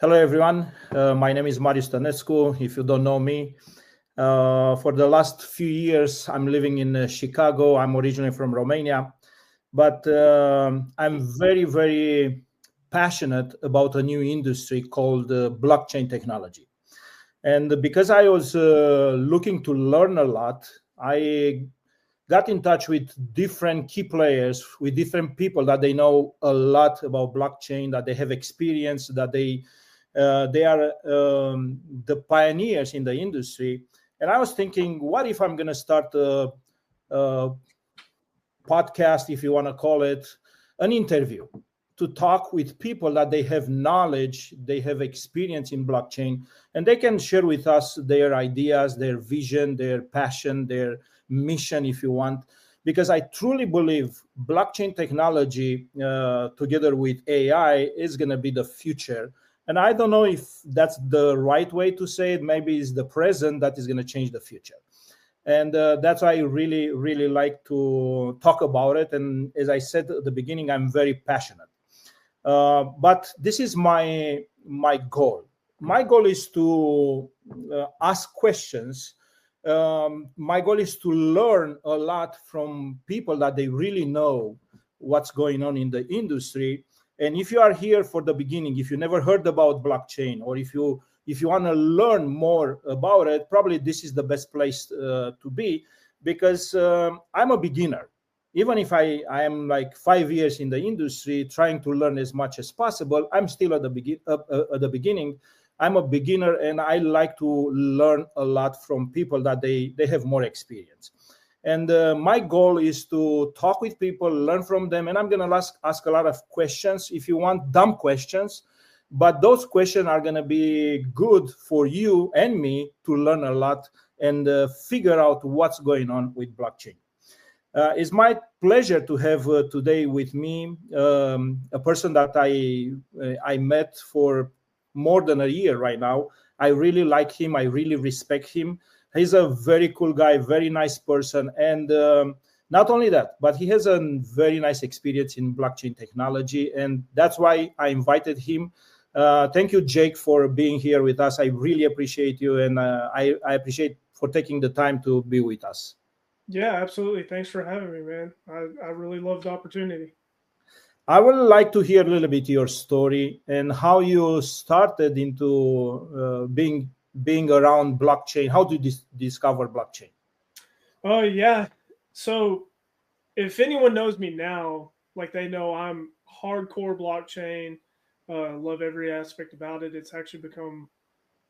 Hello, everyone. My name is Marius Tănescu. If you don't know me, for the last few years, I'm living in Chicago. I'm originally from Romania, but I'm very, very passionate about a new industry called blockchain technology. And because I was looking to learn a lot, I got in touch with different key players, with different people that they know a lot about blockchain, that they have experience, that they are the pioneers in the industry. And I was thinking, what if I'm going to start a podcast, if you want to call it, an interview to talk with people that they have knowledge, they have experience in blockchain, and they can share with us their ideas, their vision, their passion, their mission, if you want. Because I truly believe blockchain technology, together with AI, is going to be the future. And I don't know if that's the right way to say it. Maybe it's the present that is going to change the future. And that's why I really, really like to talk about it. And as I said at the beginning, I'm very passionate. But this is my goal. My goal is to ask questions. My goal is to learn a lot from people that they really know what's going on in the industry. And if you are here for the beginning, if you never heard about blockchain, or if you want to learn more about it, probably this is the best place to be, because I'm a beginner. Even if I am like 5 years in the industry trying to learn as much as possible, I'm still at the beginning. I'm a beginner, and I like to learn a lot from people that they have more experience. And my goal is to talk with people, learn from them, and I'm going to ask a lot of questions. If you want dumb questions, but those questions are going to be good for you and me to learn a lot and figure out what's going on with blockchain. It's my pleasure to have today with me a person that I met for more than a year right now. I really like him. I really respect him. He's a very cool guy, very nice person, and not only that, but he has a very nice experience in blockchain technology, and that's why I invited him. Thank you, Jake, for being here with us. I really appreciate you, and I appreciate for taking the time to be with us. Yeah, absolutely. Thanks for having me, man. I really love the opportunity. I would like to hear a little bit your story and how you started into being around blockchain. How did you discover blockchain? Oh, yeah. So, if anyone knows me now, like they know I'm hardcore blockchain, love every aspect about it. It's actually become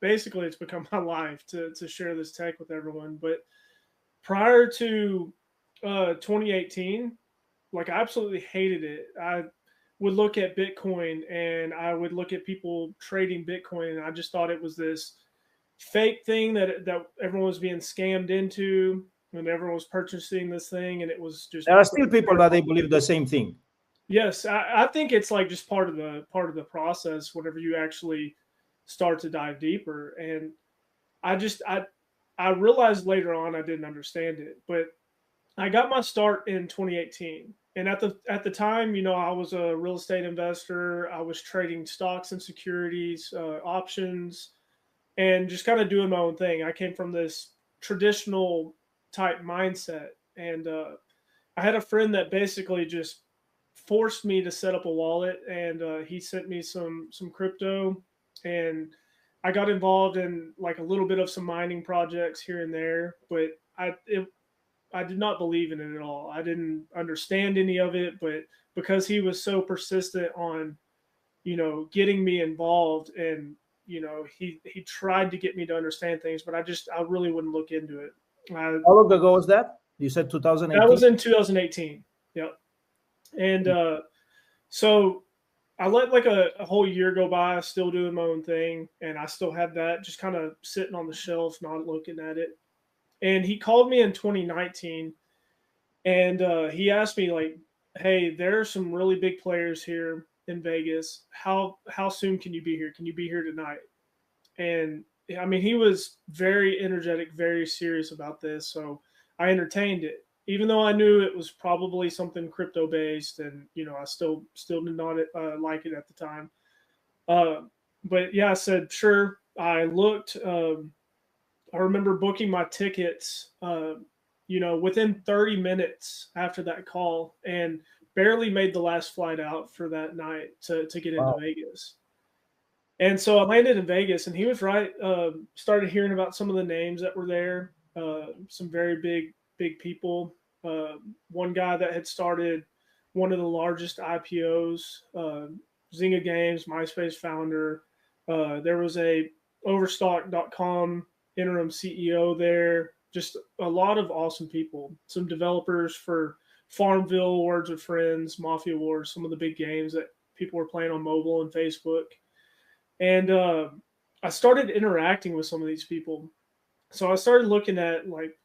basically it's become my life to share this tech with everyone. But prior to 2018, like I absolutely hated it. I would look at Bitcoin and I would look at people trading Bitcoin, and I just thought it was this fake thing that everyone was being scammed into, and everyone was purchasing this thing, and it was just There are still people that they believe the same thing. yes. I think it's like just part of the process whenever you actually start to dive deeper. And I just I realized later on I didn't understand it, but I got my start in 2018. And at the time, I was a real estate investor. I was trading stocks and securities, options, and just kind of doing my own thing. I came from this traditional type mindset, and I had a friend that basically just forced me to set up a wallet, and he sent me some crypto, and I got involved in like a little bit of some mining projects here and there, but I did not believe in it at all. I didn't understand any of it, but because he was so persistent on, getting me involved, and he tried to get me to understand things, but I really wouldn't look into it. How long ago was that? You said That 2018? was in 2018. Yep. And so I let like a whole year go by, still doing my own thing, and I still had that just kind of sitting on the shelf, not looking at it. And he called me in 2019, and he asked me like, "Hey, there are some really big players here in Vegas. How soon can you be here? Can you be here tonight?" And I mean, he was very energetic, very serious about this, so I entertained it, even though I knew it was probably something crypto based, and I still did not like it at the time. Uh, but yeah, I said, sure. I looked, I remember booking my tickets, within 30 minutes after that call, and barely made the last flight out for that night to get into Wow. Vegas. And so I landed in Vegas, and he was right. Started hearing about some of the names that were there, some very big people. One guy that had started one of the largest IPOs, Zynga Games, MySpace founder. There was a Overstock.com interim CEO there. Just a lot of awesome people. Some developers for Farmville, Words with Friends, Mafia Wars, some of the big games that people were playing on mobile and Facebook. And I started interacting with some of these people. So I started looking at, like,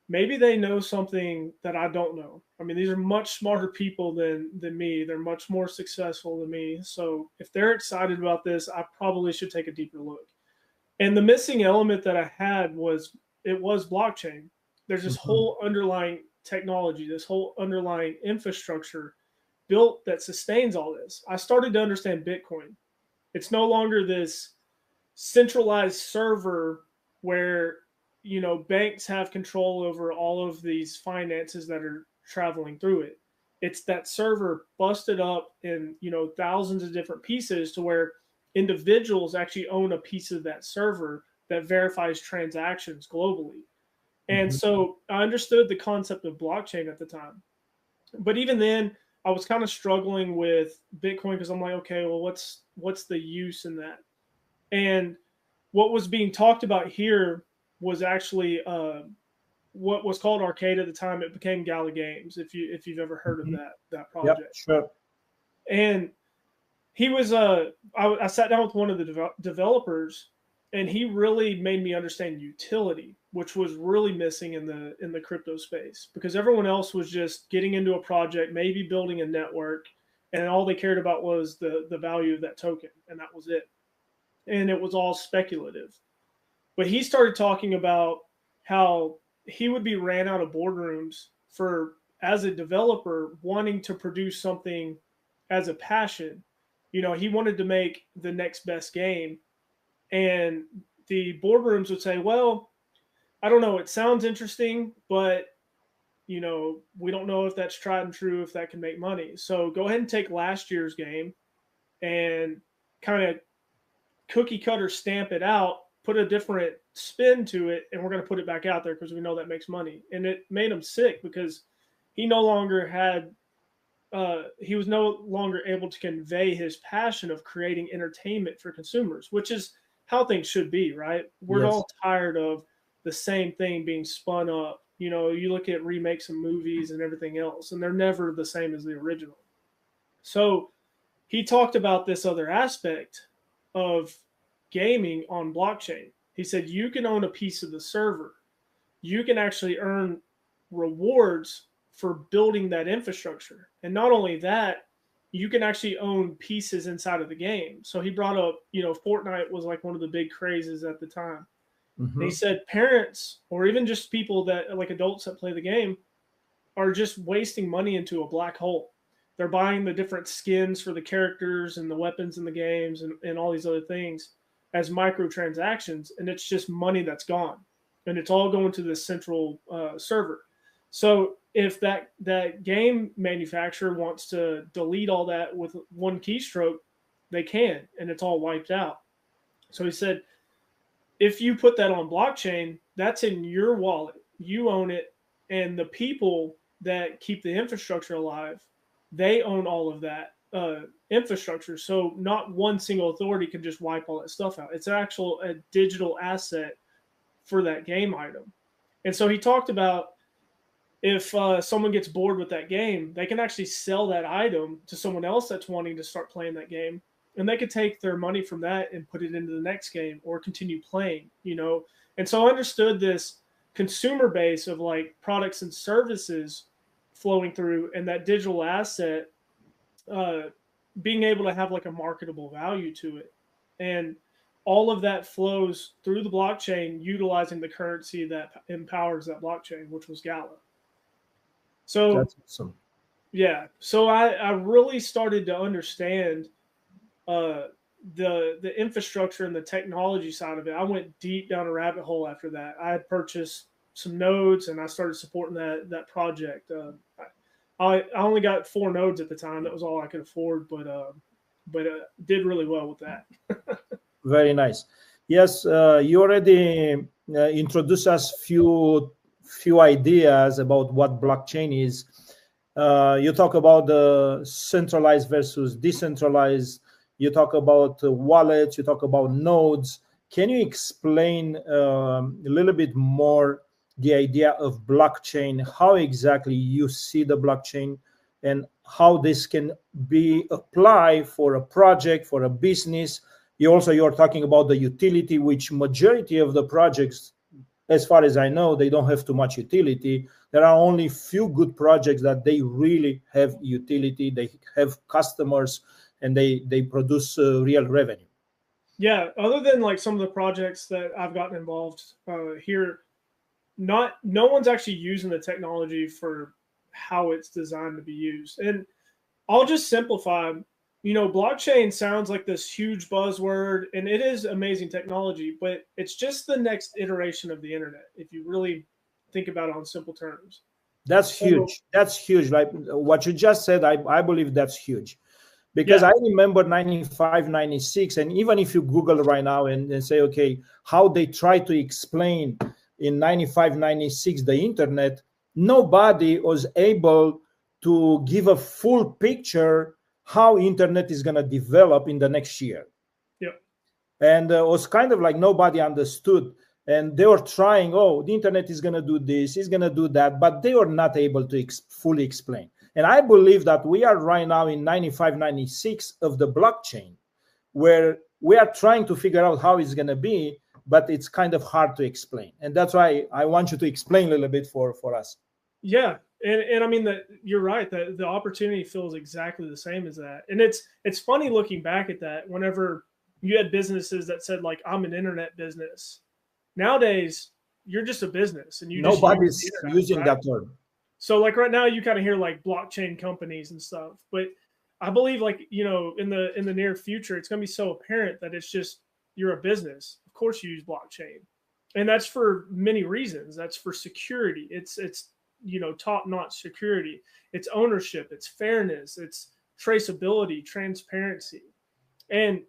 maybe they know something that I don't know. I mean, these are much smarter people than me. They're much more successful than me. So if they're excited about this, I probably should take a deeper look. And the missing element that I had was, it was blockchain. There's this whole underlying technology, this whole underlying infrastructure built that sustains all this. I started to understand Bitcoin. It's no longer this centralized server where, banks have control over all of these finances that are traveling through it. It's that server busted up in, thousands of different pieces, to where individuals actually own a piece of that server that verifies transactions globally. And so I understood the concept of blockchain at the time. But even then, I was kind of struggling with Bitcoin, because I'm like, okay, well, what's the use in that? And what was being talked about here was actually what was called Arcade at the time. It became Gala Games, if you've ever heard of that Yep, project. sure. And he was I sat down with one of the developers, and he really made me understand utility, which was really missing in the crypto space, because everyone else was just getting into a project, maybe building a network, and all they cared about was the value of that token, and that was it. And it was all speculative. But he started talking about how he would be ran out of boardrooms for, as a developer, wanting to produce something as a passion. He wanted to make the next best game, and the boardrooms would say, well, I don't know, it sounds interesting, but we don't know if that's tried and true, if that can make money. So go ahead and take last year's game and kind of cookie cutter stamp it out, put a different spin to it, and we're going to put it back out there because we know that makes money. And it made him sick, because he no longer had, he was no longer able to convey his passion of creating entertainment for consumers, which is how things should be, right? We're Yes. all tired of the same thing being spun up. You look at remakes of movies and everything else, and they're never the same as the original. So he talked about this other aspect of gaming on blockchain. He said you can own a piece of the server. You can actually earn rewards for building that infrastructure. And not only that, you can actually own pieces inside of the game. So he brought up, Fortnite was like one of the big crazes at the time. And he said parents, or even just people that, like adults that play the game, are just wasting money into a black hole. They're buying the different skins for the characters and the weapons in the games, and all these other things as microtransactions, and it's just money that's gone, and it's all going to this central server. So if that game manufacturer wants to delete all that with one keystroke, they can, and it's all wiped out. So he said, if you put that on blockchain, that's in your wallet. You own it, and the people that keep the infrastructure alive, they own all of that infrastructure. So not one single authority can just wipe all that stuff out. It's actual a digital asset for that game item. And so he talked about, if someone gets bored with that game, they can actually sell that item to someone else that's wanting to start playing that game, and they could take their money from that and put it into the next game or continue playing. And so I understood this consumer base of, like, products and services flowing through, and that digital asset uh, being able to have like a marketable value to it. And all of that flows through the blockchain, utilizing the currency that empowers that blockchain, which was Gala. So That's awesome. yeah, so I really started to understand uh, the infrastructure and the technology side of it, I went deep down a rabbit hole after that. I had purchased some nodes and I started supporting that project. I only got 4 nodes at the time. That was all I could afford, but did really well with that. Very nice. Yes, you already introduced us few ideas about what blockchain is. You talk about the centralized versus decentralized. You talk about wallets. You talk about nodes. Can you explain a little bit more the idea of blockchain? How exactly you see the blockchain, and how this can be applied for a project, for a business? You're talking about the utility, which majority of the projects, as far as I know, they don't have too much utility. There are only few good projects that they really have utility. They have customers, and they produce real revenue. Yeah, other than like some of the projects that I've gotten involved here, no one's actually using the technology for how it's designed to be used. And I'll just simplify. Blockchain sounds like this huge buzzword, and it is amazing technology, but it's just the next iteration of the internet, if you really think about it on simple terms. That's So, huge. That's huge. Like what you just said, I believe that's huge. Because yeah, I remember 95, 96, and even if you Google right now and say, okay, how they try to explain in 95, 96 the internet, nobody was able to give a full picture how internet is going to develop in the next year. yeah, And it was kind of like nobody understood, and they were trying, oh, the internet is going to do this, is going to do that, but they were not able to fully explain. And I believe that we are right now in 95, 96 of the blockchain, where we are trying to figure out how it's going to be, but it's kind of hard to explain. And that's why I want you to explain a little bit for us. yeah. And I mean that you're right that the opportunity feels exactly the same as that. And it's funny looking back at that. Whenever you had businesses that said like I'm an internet business, nowadays you're just a business and you just use the Nobody's internet, using right? that term. So like right now you kind of hear like blockchain companies and stuff, but I believe like in the near future it's going to be so apparent that it's just you're a business. Of course you use blockchain, and that's for many reasons. That's for security. It's top notch security. It's ownership. It's fairness. It's traceability, transparency, and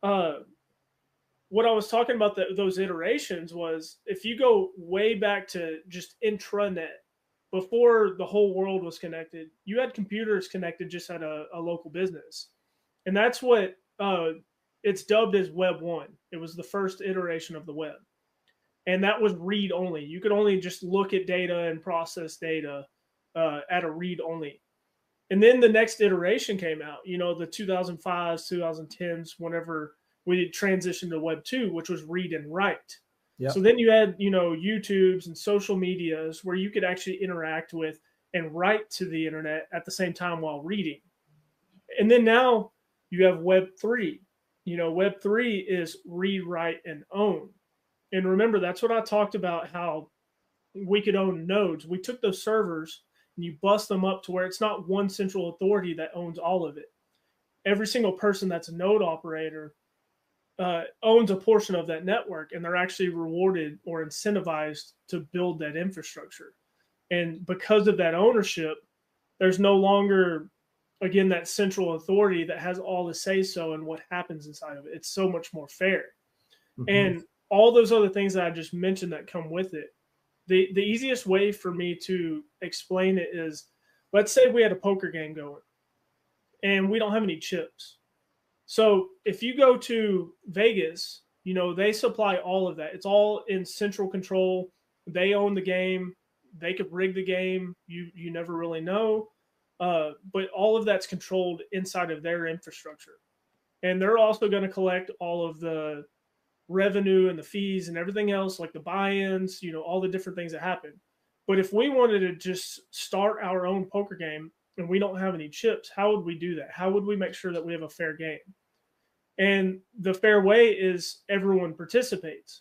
uh, what I was talking about those iterations was if you go way back to just intranet before the whole world was connected, you had computers connected just at a local business. And that's what it's dubbed as Web 1. It was the first iteration of the web. And that was read only. You could only just look at data and process data at a read only. And then the next iteration came out, the 2005s, 2010s, whenever we transitioned to Web 2, which was read and write. Yeah. So then you had, YouTubes and social medias where you could actually interact with and write to the internet at the same time while reading. And then now you have Web 3. Web 3 is read, write, and own. And remember, that's what I talked about, how we could own nodes. We took those servers and you bust them up to where it's not one central authority that owns all of it. Every single person that's a node operator owns a portion of that network, and they're actually rewarded or incentivized to build that infrastructure. And because of that ownership, there's no longer, again, that central authority that has all the say so in what happens inside of it. It's so much more fair. Mm-hmm. And all those other things that I just mentioned that come with it. The easiest way for me to explain it is, let's say we had a poker game going and we don't have any chips. So if you go to Vegas, they supply all of that. It's all in central control. They own the game. They could rig the game. You never really know. But all of that's controlled inside of their infrastructure. And they're also going to collect all of the revenue and the fees and everything else, like the buy-ins, all the different things that happen. But if we wanted to just start our own poker game and we don't have any chips, how would we do that? How would we make sure that we have a fair game? And the fair way is everyone participates.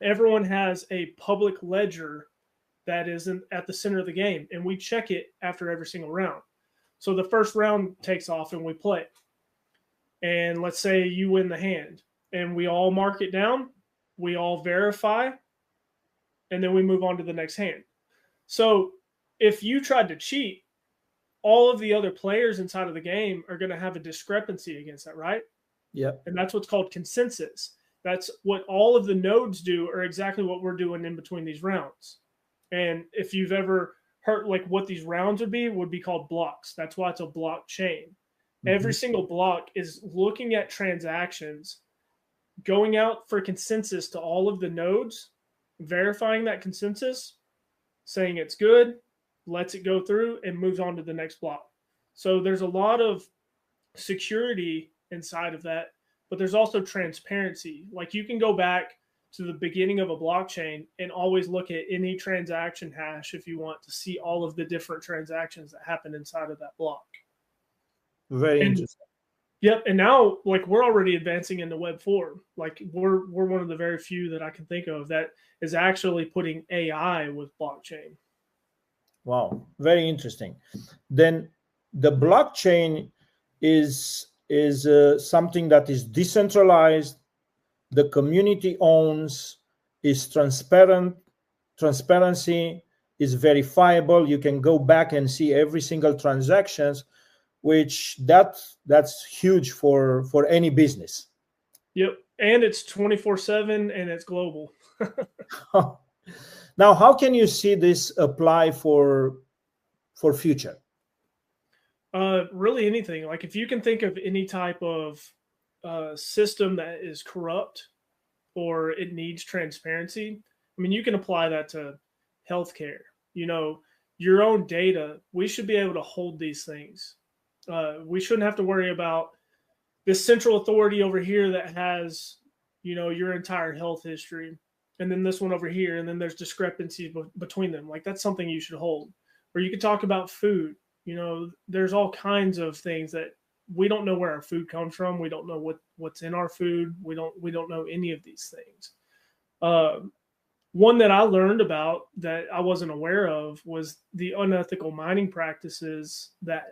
Everyone has a public ledger that is at the center of the game, and we check it after every single round. So the first round takes off and we play. And let's say you win the hand, and we all mark it down, we all verify, and then we move on to the next hand. So if you tried to cheat, all of the other players inside of the game are going to have a discrepancy against that, right? Yeah. And that's what's called consensus. That's what all of the nodes do, are exactly what we're doing in between these rounds. And if you've ever heard like what these rounds would be called blocks. That's why it's a blockchain. Mm-hmm. Every single block is looking at transactions, going out for consensus to all of the nodes, verifying that consensus, saying it's good, lets it go through, and moves on to the next block. So there's a lot of security inside of that, but there's also transparency. Like you can go back to the beginning of a blockchain and always look at any transaction hash if you want to see all of the different transactions that happen inside of that block. Very interesting. Yep. And now like we're already advancing into Web 4. Like we're one of the very few that I can think of that is actually putting AI with blockchain. Wow, very interesting. Then the blockchain is something that is decentralized, the community owns, is transparent, transparency is verifiable. You can go back and see every single transactions, which that's huge for any business. Yep. And it's 24/7 and it's global. Now, how can you see this apply for future? Really anything. Like if you can think of any type of system that is corrupt or it needs transparency, I mean, you can apply that to healthcare. You know, your own data, we should be able to hold these things. We shouldn't have to worry about this central authority over here that has, you know, your entire health history, and then this one over here, and then there's discrepancies between them. Like that's something you should hold. Or you could talk about food. You know, there's all kinds of things that we don't know where our food comes from. We don't know what's in our food. We don't know any of these things. One that I learned about that I wasn't aware of was the unethical mining practices that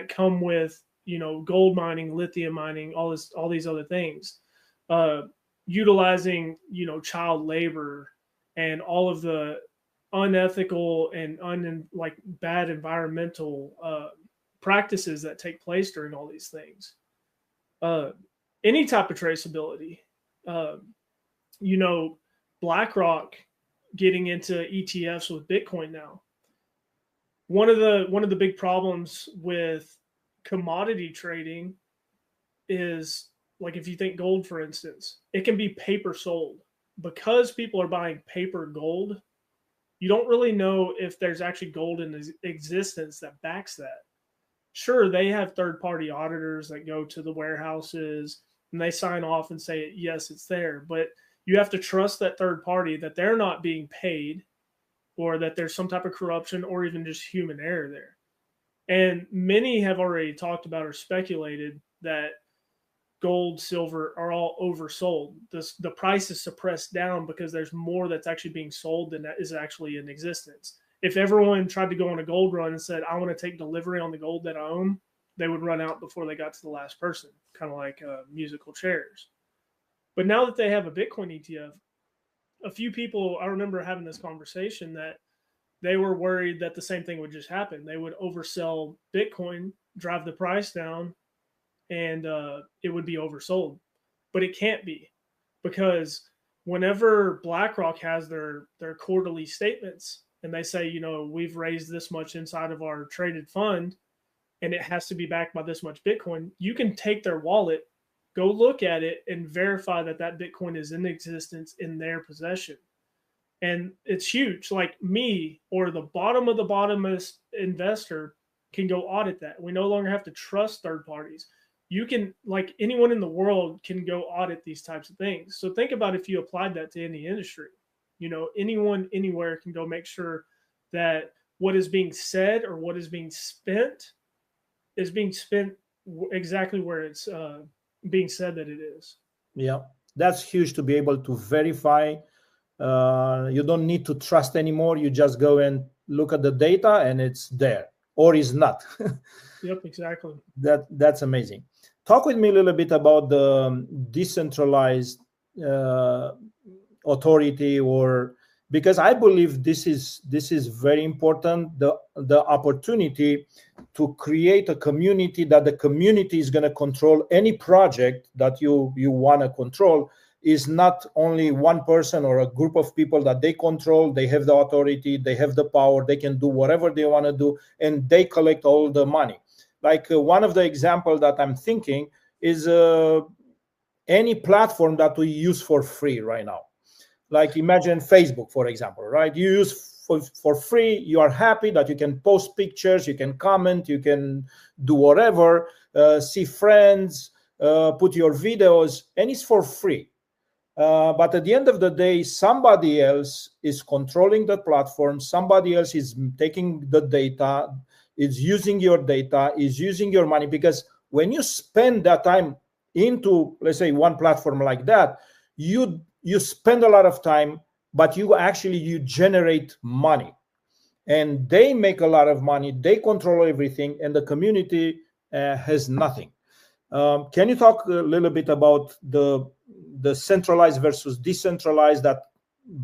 come with, you know, gold mining, lithium mining, all these other things, utilizing, you know, child labor and all of the unethical and like bad environmental practices that take place during all these things. Any type of traceability, you know, BlackRock getting into ETFs with Bitcoin now. One of the big problems with commodity trading is, like, if you think gold, for instance, it can be paper sold. Because people are buying paper gold, you don't really know if there's actually gold in existence that backs that. Sure, they have third-party auditors that go to the warehouses and they sign off and say, yes, it's there. But you have to trust that third party, that they're not being paid, or that there's some type of corruption or even just human error there. And many have already talked about or speculated that gold, silver are all oversold. The price is suppressed down because there's more that's actually being sold than that is actually in existence. If everyone tried to go on a gold run and said, I want to take delivery on the gold that I own, they would run out before they got to the last person, kind of like musical chairs. But now that they have a Bitcoin ETF, a few people, I remember having this conversation that they were worried that the same thing would just happen. They would oversell Bitcoin, drive the price down, and it would be oversold. But it can't be, because whenever BlackRock has their quarterly statements and they say, you know, we've raised this much inside of our traded fund and it has to be backed by this much Bitcoin, you can take their wallet, go look at it, and verify that that Bitcoin is in existence in their possession. And it's huge. Like me or the bottom of the bottomest investor can go audit that. We no longer have to trust third parties. You can, like anyone in the world can go audit these types of things. So think about if you applied that to any industry. You know, anyone, anywhere can go make sure that what is being said or what is being spent exactly where it's being said that it is. Yeah, that's huge to be able to verify. You don't need to trust anymore. You just go and look at the data and it's there, or is not. Yep, exactly. That's amazing. talk with me a little bit about the decentralized uh, authority, or because I believe this is very important, the opportunity to create a community, that the community is going to control any project that you want to control, is not only one person or a group of people that they control. They have the authority, they have the power, they can do whatever they want to do, and they collect all the money. Like one of the examples that I'm thinking is any platform that we use for free right now. Like imagine Facebook, for example, right? You use for free, you are happy that you can post pictures, you can comment, you can do whatever, see friends, put your videos, and it's for free. But at the end of the day, somebody else is controlling the platform, somebody else is taking the data, is using your data, is using your money. Because when you spend that time into, let's say, one platform like that, you spend a lot of time, but you generate money, and they make a lot of money, they control everything, and the community has nothing. Can you talk a little bit about the centralized versus decentralized that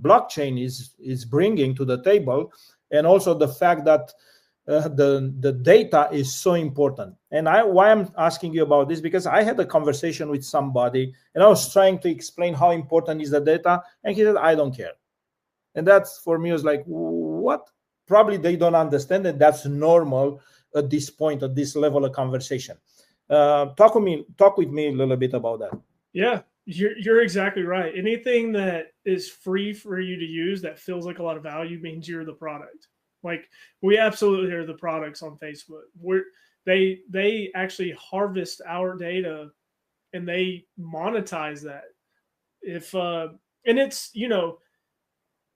blockchain is bringing to the table, and also the fact that the data is so important? And why I'm asking you about this, because I had a conversation with somebody, and I was trying to explain how important is the data, and he said, I don't care. And that's, for me, was like, what? Probably they don't understand that that's normal at this point, at this level of conversation. Talk with me a little bit about that. Yeah, you're exactly right. Anything that is free for you to use that feels like a lot of value means you're the product. Like, we absolutely are the products on Facebook. They actually harvest our data and they monetize that. If and it's,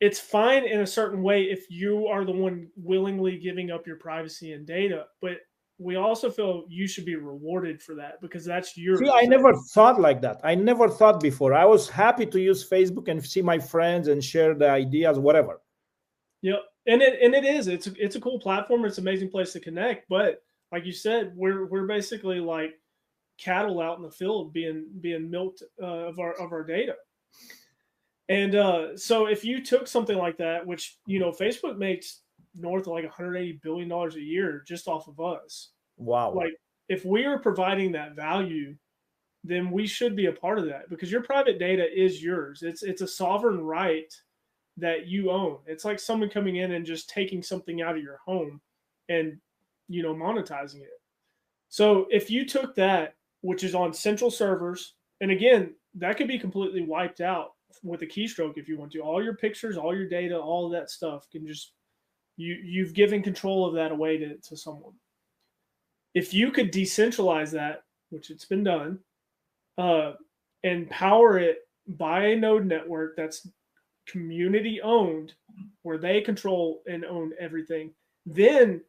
it's fine in a certain way if you are the one willingly giving up your privacy and data, but we also feel you should be rewarded for that because that's yours. See, I never thought like that. I never thought before. I was happy to use Facebook and see my friends and share the ideas, whatever. Yep, and it is. It's a cool platform. It's an amazing place to connect. But like you said, we're basically like cattle out in the field being milked of our data. And so if you took something like that, which Facebook makes north of like $180 billion a year just off of us. Wow. Like, if we are providing that value, then we should be a part of that because your private data is yours. It's a sovereign right that you own. It's like someone coming in and just taking something out of your home and monetizing it. So if you took that, which is on central servers, and again, that could be completely wiped out with a keystroke if you want to. All your pictures, all your data, all of that stuff can just you've given control of that away to someone. If you could decentralize that, which it's been done, and power it by a node network that's community owned, where they control and own everything, then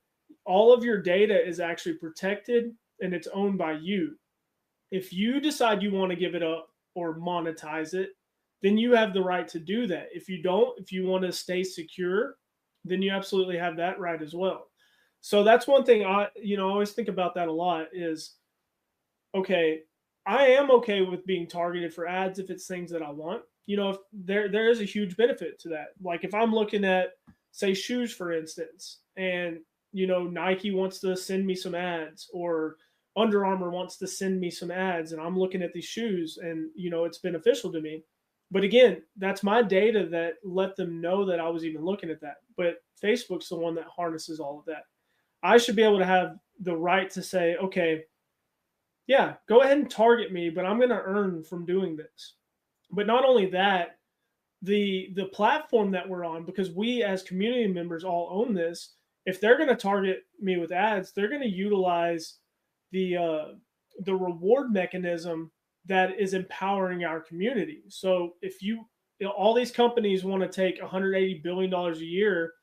all of your data is actually protected and it's owned by you. If you decide you want to give it up or monetize it, then you have the right to do that. If you don't, if you want to stay secure, then you absolutely have that right as well. So that's one thing I always think about that a lot is, okay, I am okay with being targeted for ads if it's things that I want. If there is a huge benefit to that. Like if I'm looking at, say, shoes, for instance, and Nike wants to send me some ads, or Under Armour wants to send me some ads, and I'm looking at these shoes and it's beneficial to me. But again, that's my data that let them know that I was even looking at that. But Facebook's the one that harnesses all of that. I should be able to have the right to say, okay, yeah, go ahead and target me, but I'm going to earn from doing this. But not only that, the platform that we're on, because we as community members all own this, if they're going to target me with ads, they're going to utilize the reward mechanism that is empowering our community. So if all these companies want to take $180 billion a year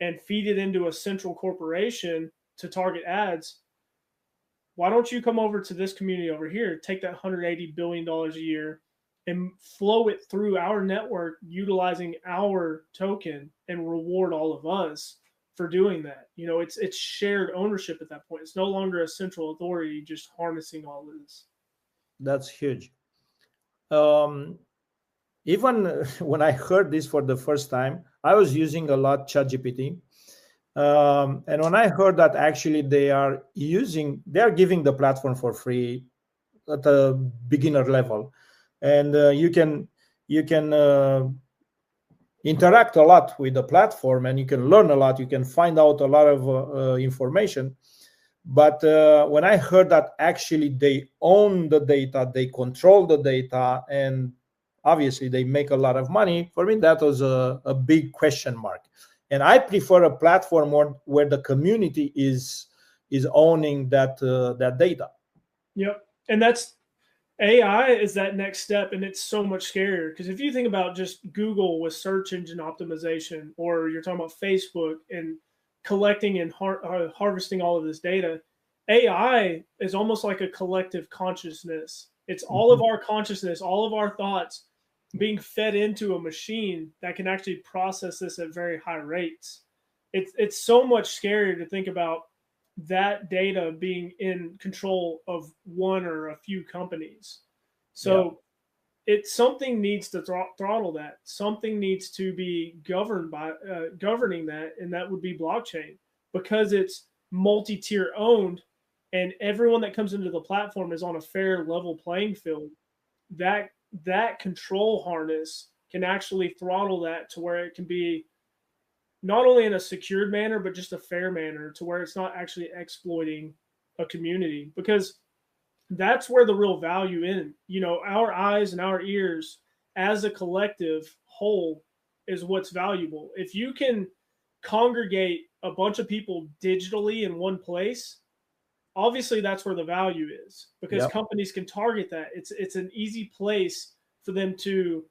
and feed it into a central corporation to target ads, why don't you come over to this community over here, take that $180 billion a year and flow it through our network utilizing our token and reward all of us for doing that? It's shared ownership at that point. It's no longer a central authority just harnessing all of this. That's huge. Even when I heard this for the first time, I was using a lot ChatGPT. And when I heard that actually they are giving the platform for free at a beginner level, and you can interact a lot with the platform, and you can learn a lot. You can find out a lot of information. But when I heard that actually they own the data, they control the data, and obviously they make a lot of money, for me that was a big question mark. And I prefer a platform where the community is owning that data. Yep. And that's AI is that next step, and it's so much scarier because if you think about just Google with search engine optimization, or you're talking about Facebook and collecting and harvesting all of this data, AI is almost like a collective consciousness. It's all of our consciousness, all of our thoughts being fed into a machine that can actually process this at very high rates. It's so much scarier to think about that data being in control of one or a few companies. So it's something needs to throttle that. Something needs to be governed by governing that, and that would be blockchain, because it's multi-tier owned, and everyone that comes into the platform is on a fair level playing field. That control harness can actually throttle that to where it can be not only in a secured manner, but just a fair manner to where it's not actually exploiting a community, because that's where the real value in, our eyes and our ears as a collective whole is what's valuable. If you can congregate a bunch of people digitally in one place, obviously that's where the value is, because companies can target that. It's an easy place for them to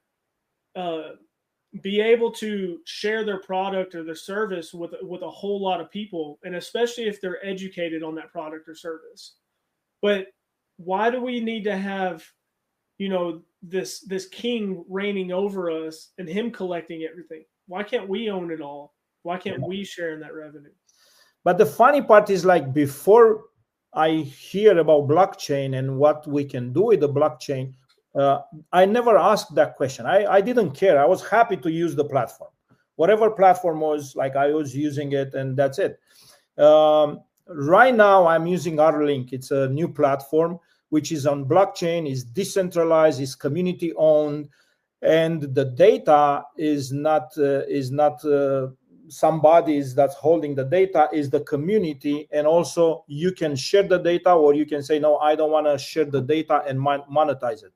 be able to share their product or their service with a whole lot of people, and especially if they're educated on that product or service. But why do we need to have this king reigning over us and him collecting everything? Why can't we own it all? Why can't we share in that revenue? But the funny part is, like, before I hear about blockchain and what we can do with the blockchain, I never asked that question. I didn't care. I was happy to use the platform. Whatever platform was, like, I was using it, and that's it. Right now, I'm using Rlink. It's a new platform which is on blockchain, is decentralized, is community owned, and the data is not somebody's that's holding the data, is the community. And also you can share the data, or you can say, no, I don't want to share the data and monetize it.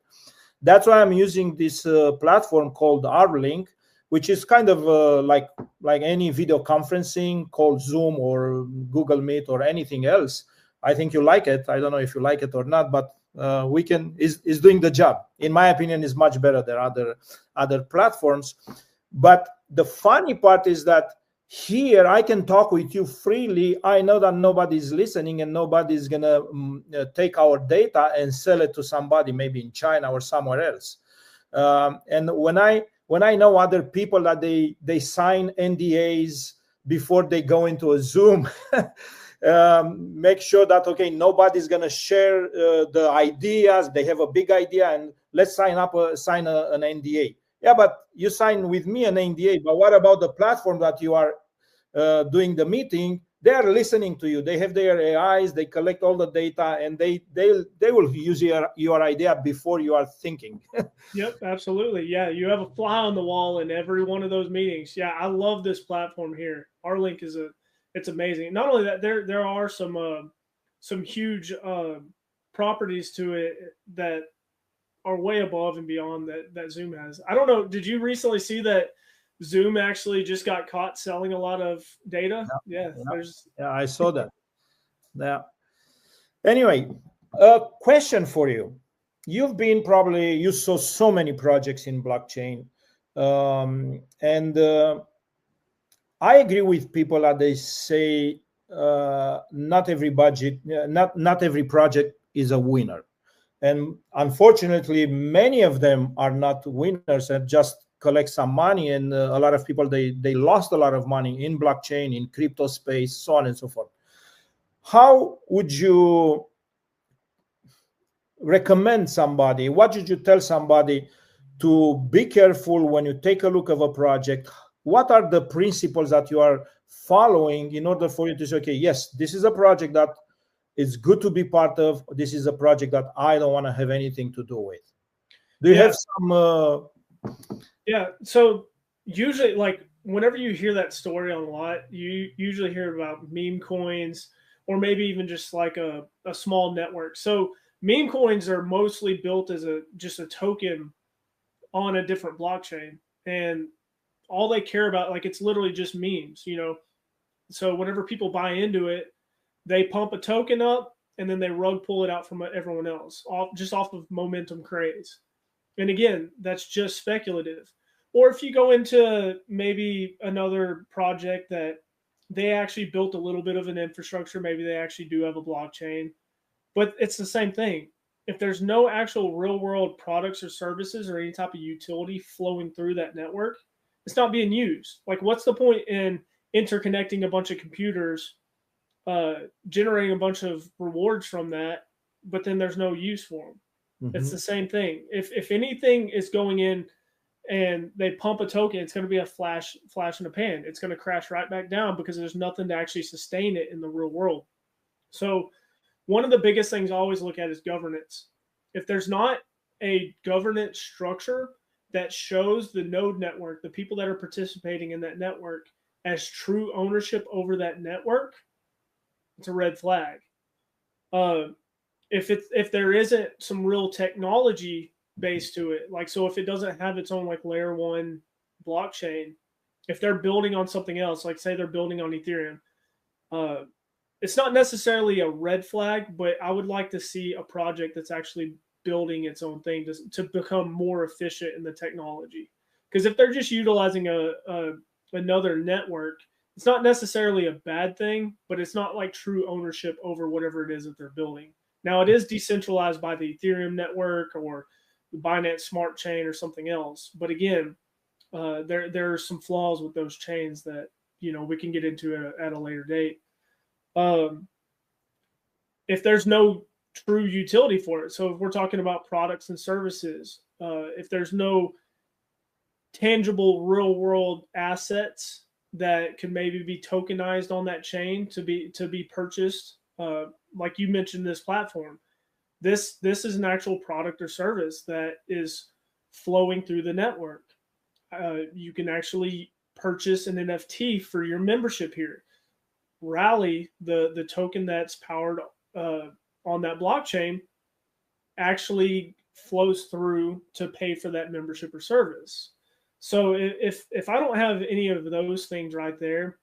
That's why I'm using this platform called Rlink, which is kind of like any video conferencing called Zoom or Google Meet or anything else. I think you like it. I don't know if you like it or not, but is doing the job. In my opinion, is much better than other platforms. But the funny part is that here I can talk with you freely. I know that nobody's listening, and nobody's gonna take our data and sell it to somebody, maybe in China or somewhere else. And when I know other people that they sign NDAs before they go into a Zoom, make sure that, okay, nobody's gonna share the ideas. They have a big idea, and let's sign an NDA. Yeah, but you sign with me an NDA. But what about the platform that you are doing the meeting? They are listening to you. They have their AIs. They collect all the data, and they will use your idea before you are thinking. Yep, absolutely. Yeah, you have a fly on the wall in every one of those meetings. Yeah, I love this platform here. Rlink it's amazing. Not only that, there are some huge properties to it that are way above and beyond that Zoom has. I don't know. Did you recently see that Zoom actually just got caught selling a lot of data? Yeah. I saw that. Yeah. Anyway, a question for you. You saw so many projects in blockchain, and I agree with people that they say not every project is a winner. And unfortunately, many of them are not winners and just collect some money. And a lot of people, they lost a lot of money in blockchain, in crypto space, so on and so forth. How would you recommend somebody? What would you tell somebody to be careful when you take a look of a project? What are the principles that you are following in order for you to say, okay, yes, this is a project that is good to be part of. This is a project that I don't want to have anything to do with. Do you have some? Yeah. So usually, like whenever you hear that story on a lot, you usually hear about meme coins or maybe even just like a small network. So meme coins are mostly built as just a token on a different blockchain, and all they care about, like, it's literally just memes, you know. So whenever people buy into it, they pump a token up and then they rug pull it out from everyone else, off of momentum craze. And again, that's just speculative. Or if you go into maybe another project that they actually built a little bit of an infrastructure, maybe they actually do have a blockchain, but it's the same thing. If there's no actual real world products or services or any type of utility flowing through that network, it's not being used. Like, what's the point in interconnecting a bunch of computers, generating a bunch of rewards from that, but then there's no use for them? It's the same thing. If anything is going in and they pump a token, it's going to be a flash in the pan. It's going to crash right back down because there's nothing to actually sustain it in the real world. So one of the biggest things I always look at is governance. If there's not a governance structure that shows the node network, the people that are participating in that network, as true ownership over that network, it's a red flag. If there isn't some real technology base to it, like, so if it doesn't have its own like layer one blockchain, if they're building on something else, like say they're building on Ethereum, it's not necessarily a red flag, but I would like to see a project that's actually building its own thing to become more efficient in the technology. Because if they're just utilizing another network, it's not necessarily a bad thing, but it's not like true ownership over whatever it is that they're building. Now, it is decentralized by the Ethereum network or the Binance Smart Chain or something else. But again, there are some flaws with those chains that, you know, we can get into at a later date. If there's no true utility for it, so if we're talking about products and services, if there's no tangible real world assets that can maybe be tokenized on that chain to be purchased, like you mentioned, this platform, this is an actual product or service that is flowing through the network. You can actually purchase an NFT for your membership here. Rally, the token that's powered on that blockchain, actually flows through to pay for that membership or service. So if I don't have any of those things right there,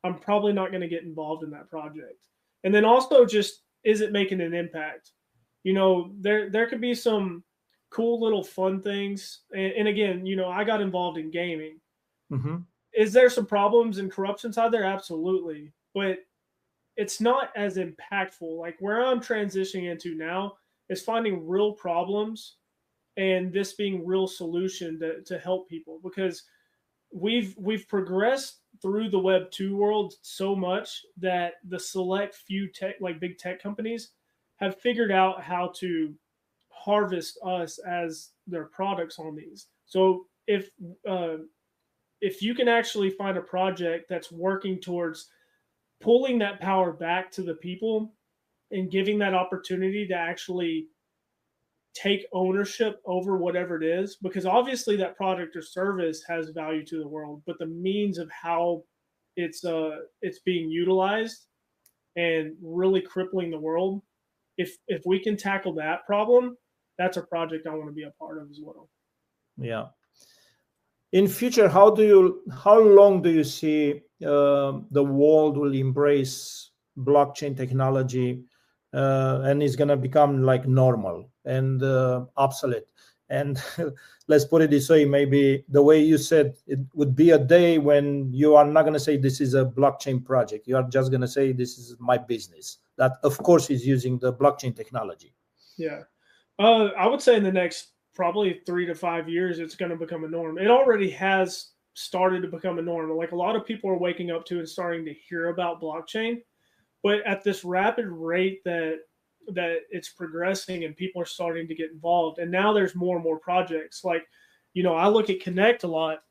I'm probably not going to get involved in that project. And then also, just, is it making an impact? You know, there could be some cool little fun things. And again, you know, I got involved in gaming. Mm-hmm. Is there some problems and corruption side there? Absolutely. But it's not as impactful. Like, where I'm transitioning into now is finding real problems and this being real solution to help people, because we've progressed through the Web 2 world so much that the select few big tech companies have figured out how to harvest us as their products on these. So if you can actually find a project that's working towards pulling that power back to the people and giving that opportunity to actually take ownership over whatever it is, because obviously that product or service has value to the world, but the means of how it's being utilized and really crippling the world, if we can tackle that problem, that's a project I want to be a part of as well. Yeah. In future, how long do you see the world will embrace blockchain technology and it's going to become like normal and obsolete? And let's put it this way, maybe the way you said, it would be a day when you are not going to say this is a blockchain project. You are just going to say this is my business. That, of course, is using the blockchain technology. Yeah. I would say in the next probably 3 to 5 years, it's going to become a norm. It already has started to become a norm. Like, a lot of people are waking up to and starting to hear about blockchain, but at this rapid rate that that it's progressing and people are starting to get involved. And now there's more and more projects. Like, I look at Connect a lot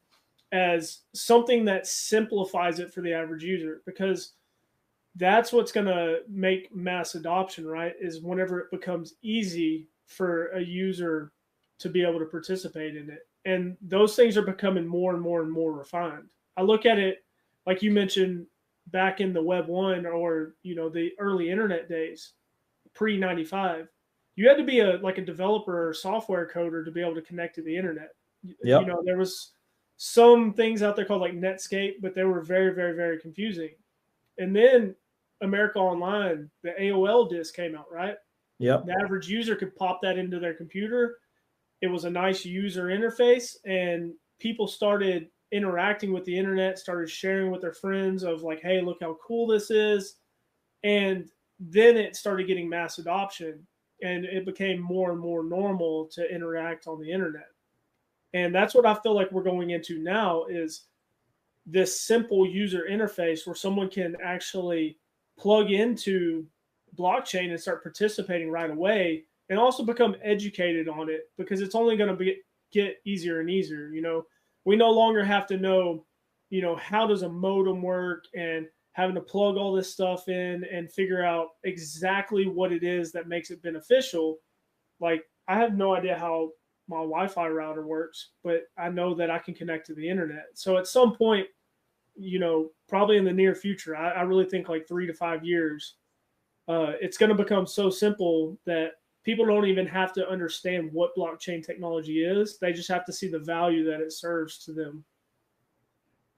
as something that simplifies it for the average user, because that's what's going to make mass adoption, right? Is whenever it becomes easy for a user to be able to participate in it. And those things are becoming more and more and more refined. I look at it, like you mentioned, back in the Web 1, or, the early internet days, pre-95, you had to be a developer or software coder to be able to connect to the internet. Yep. There was some things out there called like Netscape, but they were very, very, very confusing. And then America Online, the AOL disk came out, right? Yep. The average user could pop that into their computer. It was a nice user interface, and people started interacting with the internet, started sharing with their friends of like, hey, look how cool this is. And then it started getting mass adoption, and it became more and more normal to interact on the internet. And that's what I feel like we're going into now, is this simple user interface where someone can actually plug into blockchain and start participating right away, and also become educated on it, because it's only going to get easier and easier. We no longer have to know, how does a modem work, and having to plug all this stuff in and figure out exactly what it is that makes it beneficial. Like, I have no idea how my Wi-Fi router works, but I know that I can connect to the internet. So at some point, probably in the near future, I really think like 3 to 5 years, it's going to become so simple that people don't even have to understand what blockchain technology is. They just have to see the value that it serves to them.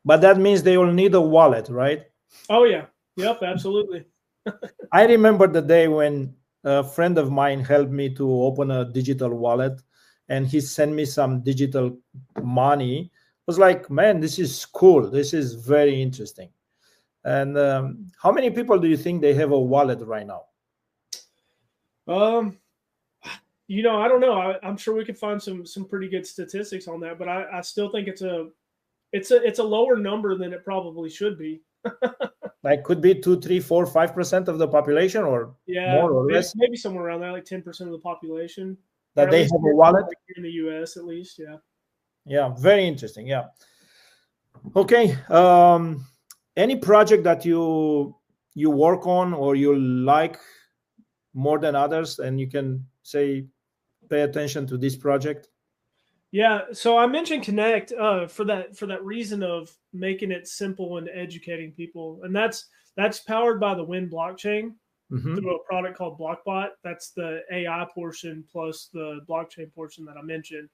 But that means they will need a wallet, right? Oh, yeah. Yep, absolutely. I remember the day when a friend of mine helped me to open a digital wallet, and he sent me some digital money. I was like, man, this is cool. This is very interesting. And how many people do you think they have a wallet right now? I don't know. I'm sure we could find some pretty good statistics on that, but I still think it's a lower number than it probably should be. Like, could be 2, 3, 4, 5% of the population, or more or less, maybe somewhere around there, like 10% of the population that they have a wallet. Like in the U.S. at least, yeah. Yeah, very interesting. Yeah. Okay. Any project that you work on or you like more than others, and you can say, pay attention to this project? Yeah, so I mentioned Connect for that reason of making it simple and educating people, and that's powered by the Wind blockchain through a product called Blockbot. That's the AI portion plus the blockchain portion that I mentioned.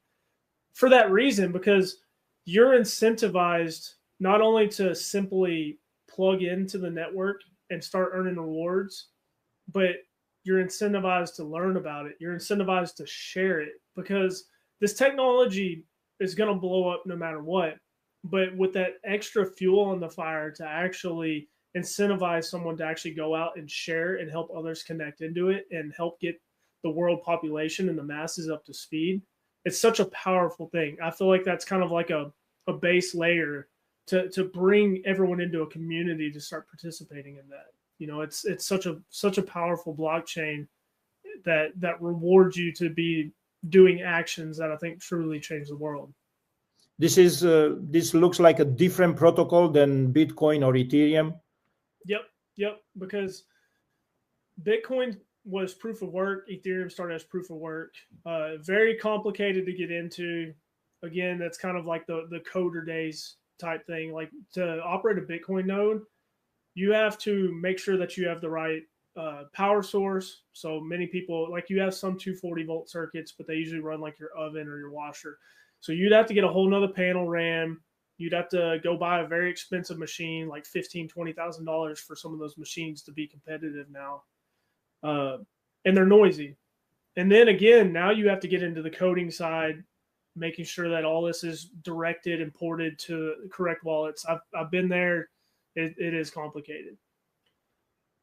For that reason, because you're incentivized not only to simply plug into the network and start earning rewards, but you're incentivized to learn about it. You're incentivized to share it, because this technology is going to blow up no matter what. But with that extra fuel on the fire to actually incentivize someone to actually go out and share and help others connect into it and help get the world population and the masses up to speed, it's such a powerful thing. I feel like that's kind of like a base layer to bring everyone into a community to start participating in that. It's such a powerful blockchain that rewards you to be doing actions that I think truly change the world. This looks like a different protocol than Bitcoin or Ethereum. Yep. Because Bitcoin was proof of work. Ethereum started as proof of work. Very complicated to get into. Again, that's kind of like the coder days type thing. Like, to operate a Bitcoin node, you have to make sure that you have the right power source. So many people, like, you have some 240-volt circuits, but they usually run like your oven or your washer. So you'd have to get a whole nother panel RAM. You'd have to go buy a very expensive machine, like $15,000-$20,000 for some of those machines to be competitive now. And they're noisy. And then again, now you have to get into the coding side, making sure that all this is directed and ported to correct wallets. I've been there. It is complicated.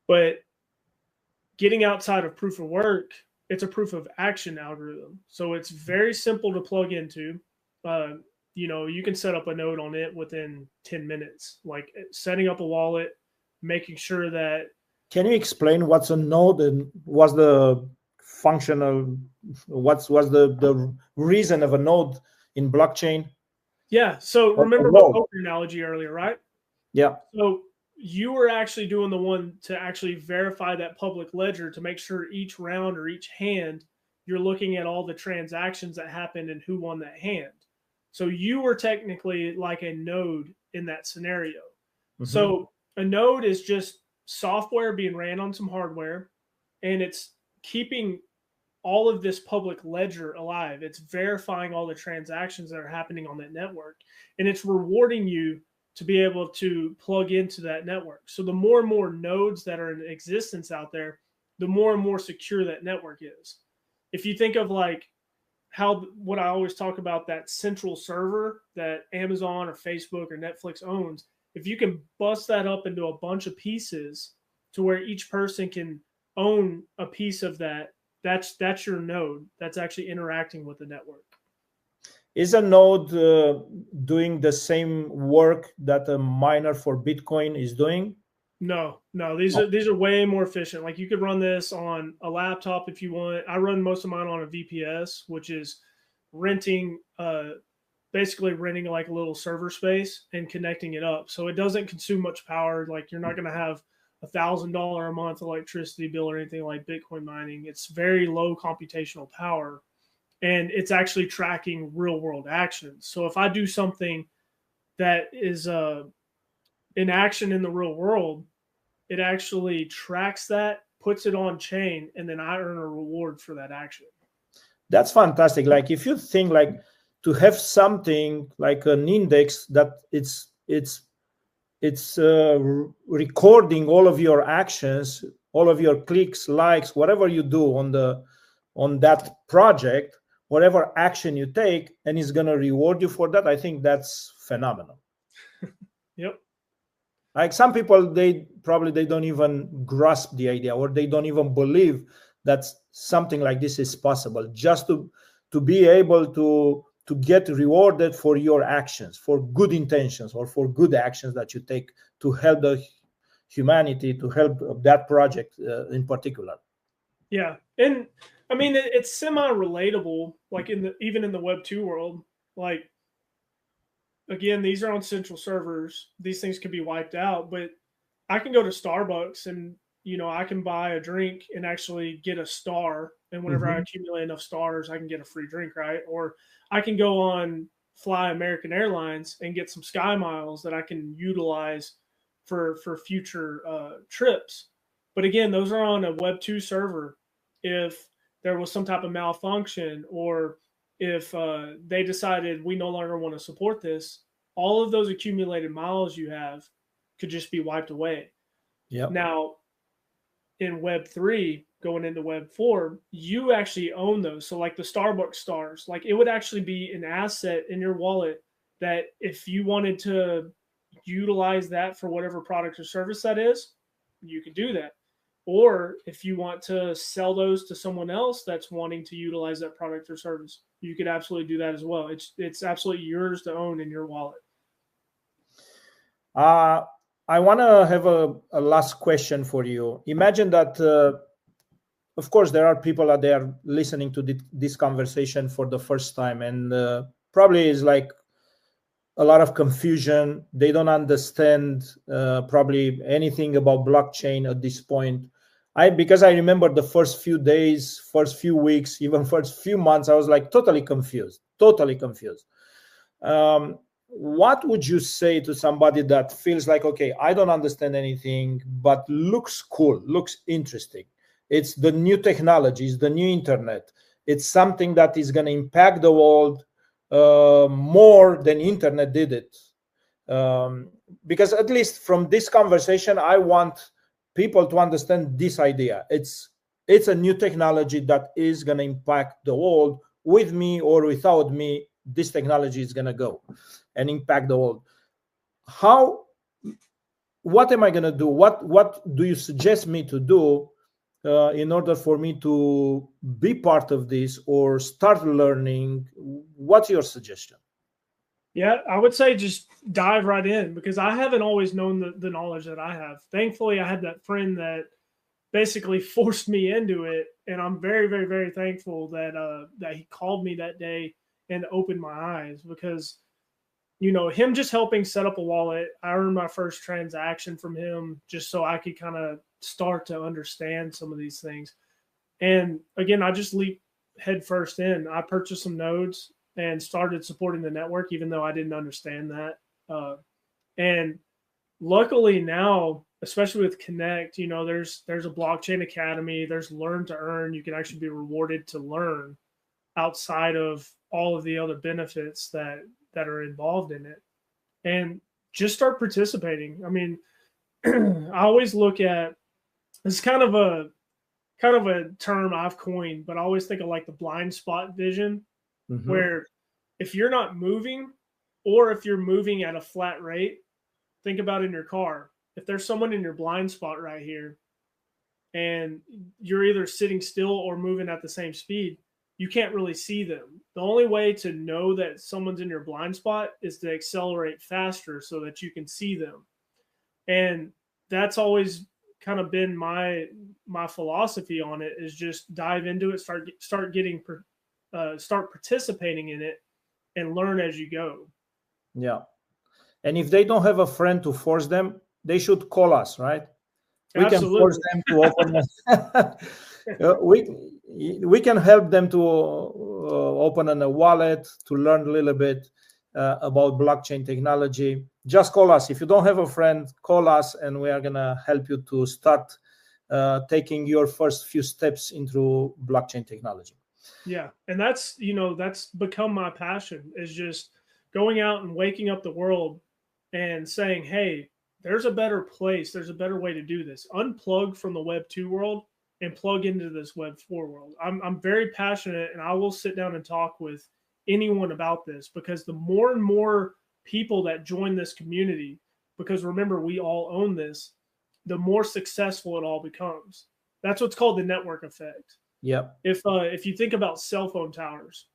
But getting outside of proof of work, it's a proof of action algorithm. So it's very simple to plug into. You can set up a node on it within 10 minutes, like setting up a wallet, making sure that Can you explain what's a node and what's the functional, what's the reason of a node in blockchain? Yeah. So remember my poker analogy earlier, right? Yeah. So you were actually doing the one to actually verify that public ledger to make sure each round or each hand, you're looking at all the transactions that happened and who won that hand. So you were technically like a node in that scenario. Mm-hmm. So a node is just software being ran on some hardware, and it's keeping all of this public ledger alive. It's verifying all the transactions that are happening on that network, and it's rewarding you to be able to plug into that network. So the more and more nodes that are in existence out there, the more and more secure that network is. If you think of like how, what I always talk about, that central server that Amazon or Facebook or Netflix owns, if you can bust that up into a bunch of pieces to where each person can own a piece of that, that's your node that's actually interacting with the network. Is a node doing the same work that a miner for Bitcoin is doing? No, these are way more efficient. Like you could run this on a laptop if you want. I run most of mine on a VPS, which is basically renting like a little server space and connecting it up. So it doesn't consume much power. Like you're not going to have $1,000 a month electricity bill or anything like Bitcoin mining. It's very low computational power, and it's actually tracking real world actions. So if I do something that is in action in the real world, it actually tracks that, puts it on chain, and then I earn a reward for that action. That's fantastic. Like if you think like to have something like an index that it's recording all of your actions, all of your clicks, likes, whatever you do on that project, whatever action you take, and it's going to reward you for that. I think that's phenomenal. Yep. Like some people, they don't even grasp the idea, or they don't even believe that something like this is possible, just to be able to get rewarded for your actions, for good intentions, or for good actions that you take to help the humanity, to help that project in particular. Yeah. And I mean, it's semi-relatable, like even in the Web 2 world. Like, again, these are on central servers. These things can be wiped out, but I can go to Starbucks and, I can buy a drink and actually get a star. And whenever I accumulate enough stars, I can get a free drink, right? Or I can go on Fly American Airlines and get some Sky Miles that I can utilize for future trips. But again, those are on a Web 2 server. If there was some type of malfunction, or if they decided we no longer want to support this, all of those accumulated miles you have could just be wiped away. Yep. Now, in Web 3, going into Web 4, you actually own those. So like the Starbucks stars, like it would actually be an asset in your wallet that if you wanted to utilize that for whatever product or service that is, you could do that. Or if you want to sell those to someone else that's wanting to utilize that product or service, you could absolutely do that as well. It's absolutely yours to own in your wallet. I want to have a last question for you. Imagine that, of course, there are people out there listening to this conversation for the first time, and probably is like a lot of confusion. They don't understand probably anything about blockchain at this point. Because I remember the first few days, first few weeks, even first few months, I was like totally confused. What would you say to somebody that feels like, okay, I don't understand anything, but looks cool, looks interesting? It's the new technology, it's the new internet. It's something that is going to impact the world more than internet did it. Because at least from this conversation, I want people to understand this idea. It's a new technology that is going to impact the world. With me or without me, this technology is going to go and impact the world. What am I going to do? What do you suggest me to do in order for me to be part of this or start learning? What's your suggestion? Yeah, I would say just dive right in, because I haven't always known the knowledge that I have. Thankfully, I had that friend that basically forced me into it. And I'm very, very, very thankful that that he called me that day and opened my eyes, because him just helping set up a wallet. I earned my first transaction from him just so I could kind of start to understand some of these things. And again, I just leaped head first in. I purchased some nodes and started supporting the network, even though I didn't understand that. And luckily now, especially with Connect, there's a blockchain academy, there's learn to earn. You can actually be rewarded to learn outside of all of the other benefits that are involved in it. And just start participating. I mean, I always look at, it's kind of a term I've coined, but I always think of like the blind spot vision, where if you're not moving, or if you're moving at a flat rate, think about in your car. If there's someone in your blind spot right here, and you're either sitting still or moving at the same speed, you can't really see them. The only way to know that someone's in your blind spot is to accelerate faster so that you can see them. And that's always kind of been my philosophy on it, is just dive into it, start participating in it, and learn as you go. Yeah. And if they don't have a friend to force them, they should call us, right? We Absolutely. can force them to open we can help them to open a wallet, to learn a little bit about blockchain technology. Just call us. If you don't have a friend, call us, and we are going to help you to start taking your first few steps into blockchain technology. Yeah. And that's become my passion, is just going out and waking up the world and saying, hey, there's a better place. There's a better way to do this. Unplug from the Web 2 world and plug into this Web 4 world. I'm very passionate, and I will sit down and talk with anyone about this, because the more and more people that join this community, because remember, we all own this, the more successful it all becomes. That's what's called the network effect. Yeah. If you think about cell phone towers,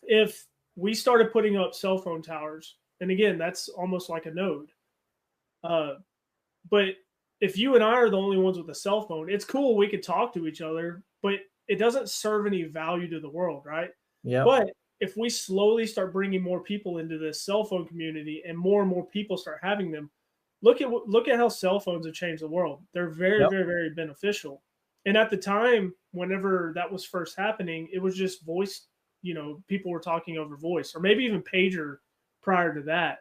if we started putting up cell phone towers, and again, that's almost like a node. But if you and I are the only ones with a cell phone, it's cool, we could talk to each other, but it doesn't serve any value to the world, right? Yeah. But if we slowly start bringing more people into this cell phone community, and more people start having them, look at how cell phones have changed the world. They're very, very, very beneficial. And at the time, whenever that was first happening, it was just voice. People were talking over voice, or maybe even pager prior to that.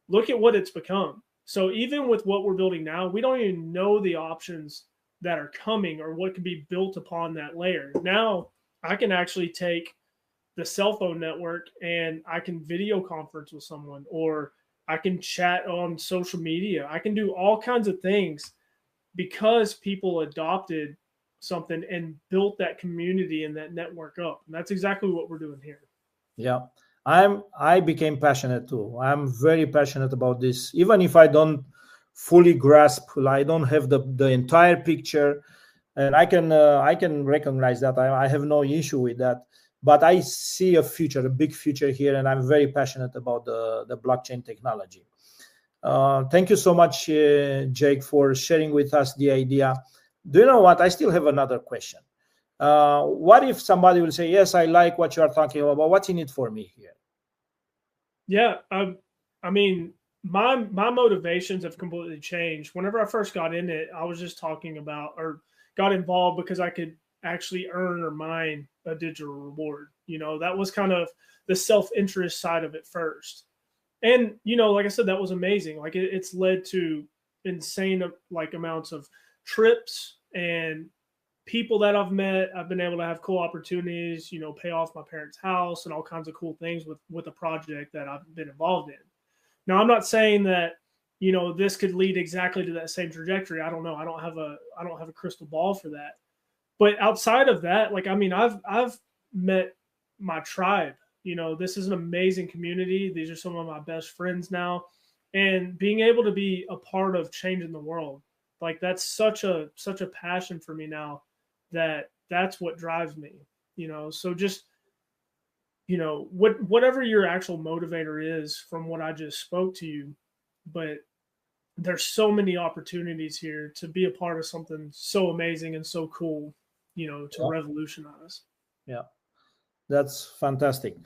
Look at what it's become. So even with what we're building now, we don't even know the options that are coming, or what can be built upon that layer. Now I can actually take the cell phone network and I can video conference with someone, or I can chat on social media. I can do all kinds of things because people adopted something and built that community and that network up. And that's exactly what we're doing here. Yeah. I became passionate too. I'm very passionate about this, even if I don't fully grasp, I don't have the entire picture, and I can recognize that. I have no issue with that, but I see a future, a big future here, and I'm very passionate about the blockchain technology. Thank you so much, Jake, for sharing with us the idea. Do you know what? I still have another question. What if somebody will say, yes, I like what you are talking about, what's in it for me here? Yeah. I mean, my motivations have completely changed. Whenever I first got in it, I was just talking about, or got involved because I could actually earn or mine a digital reward. That was kind of the self-interest side of it first. And, like I said, that was amazing. Like it's led to insane like amounts of trips and people that I've met. I've been able to have cool opportunities, pay off my parents' house and all kinds of cool things with a project that I've been involved in. Now, I'm not saying that, this could lead exactly to that same trajectory. I don't know. I don't have a crystal ball for that. But outside of that, like, I mean, I've met my tribe. This is an amazing community. These are some of my best friends now. And being able to be a part of changing the world, like that's such a passion for me now, that's what drives me. So just whatever your actual motivator is from what I just spoke to you, but there's so many opportunities here to be a part of something so amazing and so cool, to revolutionize. Yeah, that's fantastic.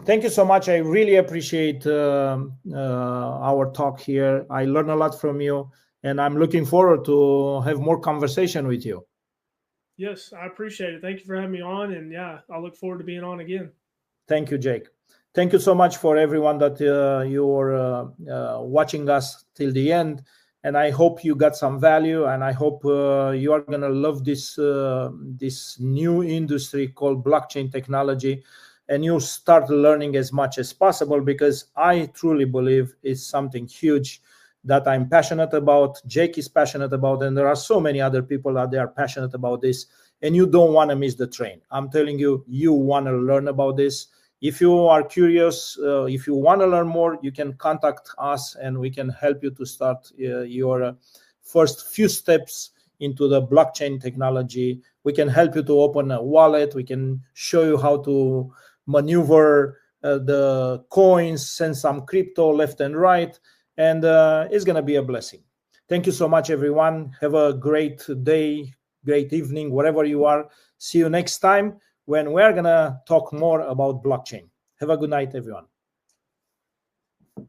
Thank you so much. I really appreciate our talk here. I learned a lot from you, and I'm looking forward to have more conversation with you. Yes, I appreciate it. Thank you for having me on. And yeah, I look forward to being on again. Thank you, Jake. Thank you so much for everyone that you're watching us till the end. And I hope you got some value, and I hope you are going to love this new industry called blockchain technology, and you start learning as much as possible, because I truly believe it's something huge that I'm passionate about, Jake is passionate about, and there are so many other people out there passionate about this, and you don't want to miss the train. I'm telling you, you want to learn about this. If you are curious, if you want to learn more, you can contact us and we can help you to start your first few steps into the blockchain technology. We can help you to open a wallet. We can show you how to maneuver the coins, send some crypto left and right, and it's going to be a blessing. Thank you so much, everyone. Have a great day, great evening, wherever you are. See you next time, when we're going to talk more about blockchain. Have a good night, everyone.